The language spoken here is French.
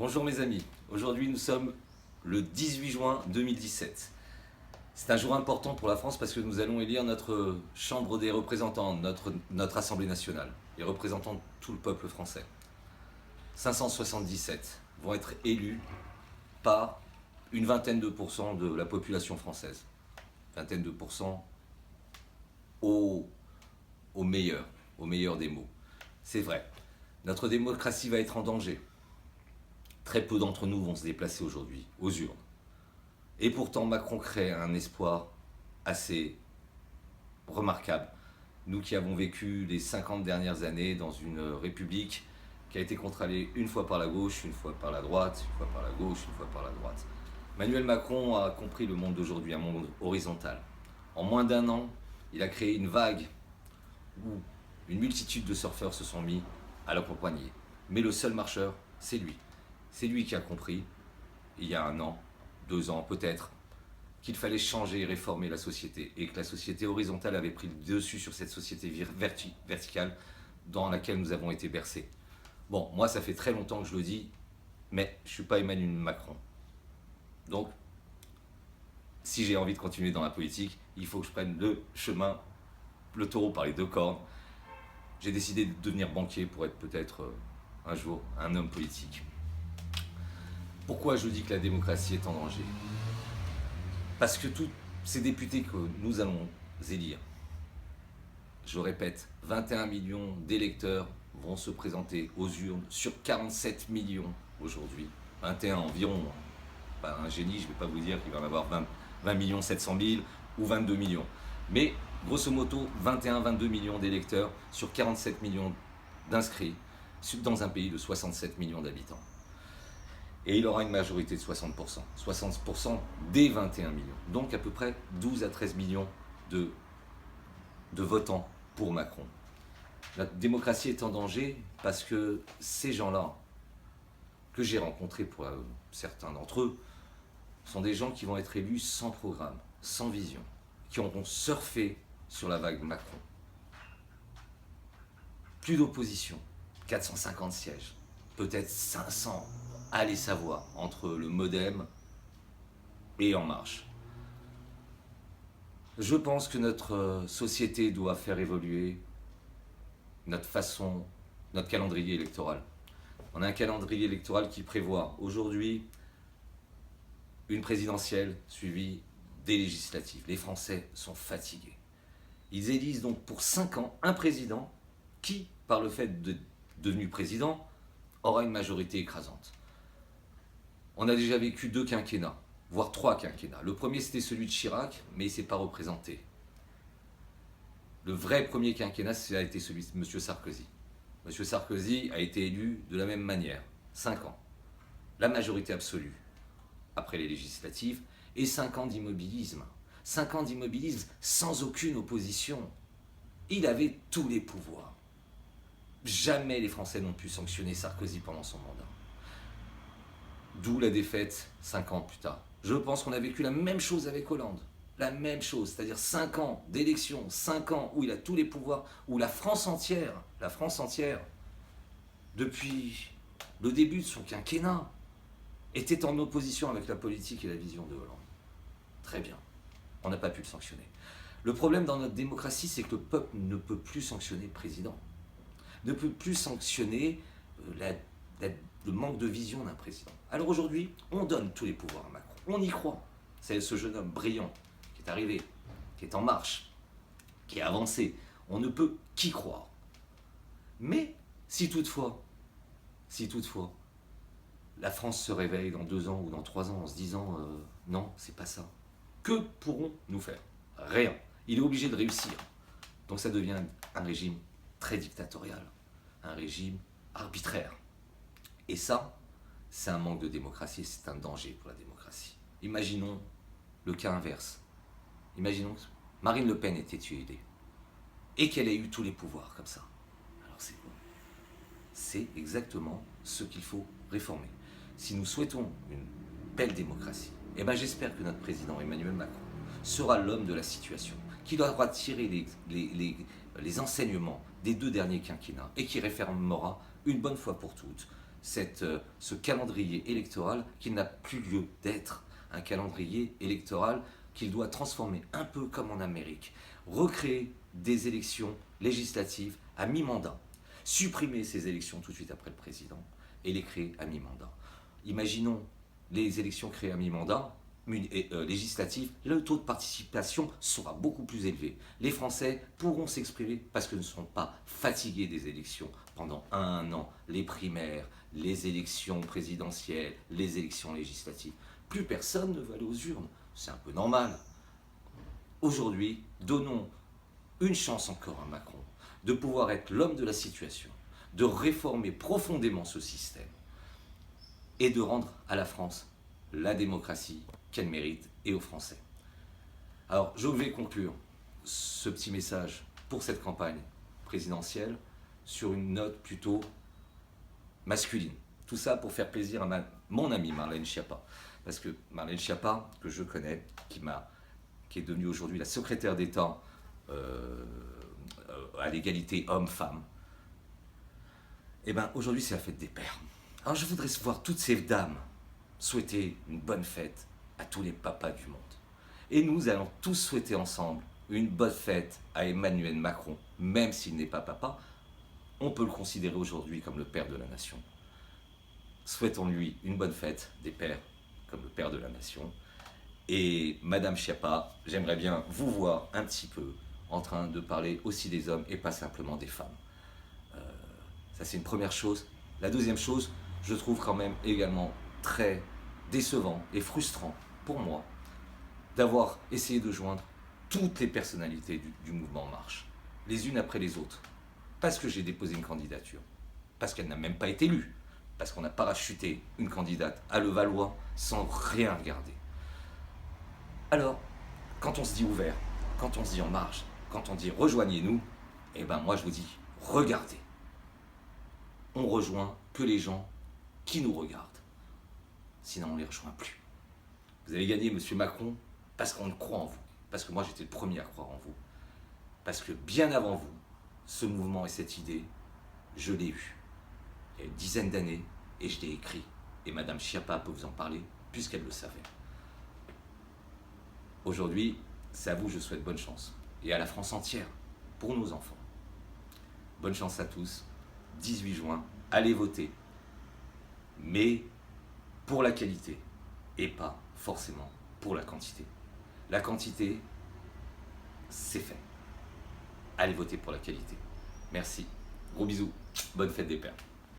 Bonjour mes amis, aujourd'hui nous sommes le 18 juin 2017. C'est un jour important pour la France parce que nous allons élire notre Chambre des représentants, notre Assemblée nationale, les représentants de tout le peuple français. 577 vont être élus par une vingtaine de pourcents de la population française. Vingtaine de pourcents au meilleur des mots. C'est vrai, notre démocratie va être en danger. Très peu d'entre nous vont se déplacer aujourd'hui aux urnes. Et pourtant, Macron crée un espoir assez remarquable. Nous qui avons vécu les 50 dernières années dans une république qui a été contrôlée une fois par la gauche, une fois par la droite, une fois par la gauche, une fois par la droite. Emmanuel Macron a compris le monde d'aujourd'hui, un monde horizontal. En moins d'un an, il a créé une vague où une multitude de surfeurs se sont mis à l'accompagner. Mais le seul marcheur, c'est lui. C'est lui qui a compris, il y a 1 an, 2 ans peut-être, qu'il fallait changer et réformer la société et que la société horizontale avait pris le dessus sur cette société verticale dans laquelle nous avons été bercés. Bon, moi ça fait très longtemps que je le dis, mais je ne suis pas Emmanuel Macron. Donc, si j'ai envie de continuer dans la politique, il faut que je prenne le taureau par les deux cornes. J'ai décidé de devenir banquier pour être peut-être un jour un homme politique. Pourquoi je dis que la démocratie est en danger? Parce que tous ces députés que nous allons élire, je répète, 21 millions d'électeurs vont se présenter aux urnes sur 47 millions aujourd'hui. 21 environ. Pas un génie, je ne vais pas vous dire qu'il va en avoir 20 millions 700 000 ou 22 millions. Mais grosso modo, 21-22 millions d'électeurs sur 47 millions d'inscrits dans un pays de 67 millions d'habitants. Et il aura une majorité de 60%. 60% des 21 millions. Donc à peu près 12 à 13 millions de votants pour Macron. La démocratie est en danger parce que ces gens-là, que j'ai rencontrés pour certains d'entre eux, sont des gens qui vont être élus sans programme, sans vision, qui auront surfé sur la vague Macron. Plus d'opposition, 450 sièges, peut-être 500. Allez savoir, entre le MoDem et En Marche. Je pense que notre société doit faire évoluer notre calendrier électoral. On a un calendrier électoral qui prévoit aujourd'hui une présidentielle suivie des législatives. Les Français sont fatigués. Ils élisent donc pour 5 ans un président qui, par le fait de devenu président, aura une majorité écrasante. On a déjà vécu 2 quinquennats, voire 3 quinquennats. Le premier, c'était celui de Chirac, mais il ne s'est pas représenté. Le vrai premier quinquennat, ça a été celui de M. Sarkozy. M. Sarkozy a été élu de la même manière, 5 ans. La majorité absolue, après les législatives, et 5 ans d'immobilisme. 5 ans d'immobilisme sans aucune opposition. Il avait tous les pouvoirs. Jamais les Français n'ont pu sanctionner Sarkozy pendant son mandat. D'où la défaite 5 ans plus tard. Je pense qu'on a vécu la même chose avec Hollande. La même chose, c'est-à-dire 5 ans d'élection, 5 ans où il a tous les pouvoirs, où la France entière, depuis le début de son quinquennat, était en opposition avec la politique et la vision de Hollande. Très bien, on n'a pas pu le sanctionner. Le problème dans notre démocratie, c'est que le peuple ne peut plus sanctionner le président, ne peut plus sanctionner le manque de vision d'un président. Alors aujourd'hui, on donne tous les pouvoirs à Macron. On y croit. C'est ce jeune homme brillant qui est arrivé, qui est en marche, qui est avancé. On ne peut qu'y croire. Mais si toutefois, la France se réveille dans 2 ans ou dans 3 ans en se disant non, c'est pas ça. Que pourrons-nous faire? Rien. Il est obligé de réussir. Donc ça devient un régime très dictatorial, un régime arbitraire. Et ça, c'est un manque de démocratie, c'est un danger pour la démocratie. Imaginons le cas inverse. Imaginons que Marine Le Pen ait été tuée et qu'elle ait eu tous les pouvoirs comme ça. Alors c'est bon. C'est exactement ce qu'il faut réformer. Si nous souhaitons une belle démocratie, eh ben j'espère que notre président Emmanuel Macron sera l'homme de la situation, qui devra tirer les enseignements des 2 derniers quinquennats et qui réformera une bonne fois pour toutes ce calendrier électoral qui n'a plus lieu d'être un calendrier électoral qu'il doit transformer un peu comme en Amérique, recréer des élections législatives à mi-mandat, supprimer ces élections tout de suite après le président et les créer à mi-mandat. Imaginons les élections créées à mi-mandat, législatives, le taux de participation sera beaucoup plus élevé. Les Français pourront s'exprimer parce qu'ils ne sont pas fatigués des élections pendant un an, les primaires, les élections présidentielles, les élections législatives. Plus personne ne va aller aux urnes, c'est un peu normal. Aujourd'hui, donnons une chance encore à Macron de pouvoir être l'homme de la situation, de réformer profondément ce système et de rendre à la France la démocratie qu'elle mérite et aux Français. Alors, je vais conclure ce petit message pour cette campagne présidentielle sur une note plutôt masculine. Tout ça pour faire plaisir à mon amie Marlène Schiappa. Parce que Marlène Schiappa, que je connais, qui est devenue aujourd'hui la secrétaire d'État à l'égalité homme-femme, et bien aujourd'hui c'est la fête des pères. Alors je voudrais voir toutes ces dames souhaiter une bonne fête à tous les papas du monde. Et nous allons tous souhaiter ensemble une bonne fête à Emmanuel Macron, même s'il n'est pas papa, on peut le considérer aujourd'hui comme le père de la nation. Souhaitons-lui une bonne fête des pères, comme le père de la nation. Et Madame Schiappa, j'aimerais bien vous voir un petit peu en train de parler aussi des hommes et pas simplement des femmes. Ça c'est une première chose. La deuxième chose, je trouve quand même également très décevant et frustrant pour moi d'avoir essayé de joindre toutes les personnalités du mouvement En Marche, les unes après les autres, parce que j'ai déposé une candidature, parce qu'elle n'a même pas été élue, parce qu'on a parachuté une candidate à Levallois sans rien regarder. Alors, quand on se dit ouvert, quand on se dit En Marche, quand on dit rejoignez-nous, eh ben moi je vous dis, regardez. On rejoint que les gens qui nous regardent. Sinon on ne les rejoint plus. Vous avez gagné, monsieur Macron, parce qu'on croit en vous. Parce que moi j'étais le premier à croire en vous. Parce que bien avant vous, ce mouvement et cette idée, je l'ai eu. Il y a une dizaine d'années, et je l'ai écrit. Et Madame Schiappa peut vous en parler, puisqu'elle le savait. Aujourd'hui, c'est à vous que je souhaite bonne chance. Et à la France entière, pour nos enfants. Bonne chance à tous. 18 juin, allez voter. Mais pour la qualité, et pas forcément pour la quantité. La quantité, c'est fait. Allez voter pour la qualité. Merci. Gros bisous. Bonne fête des pères.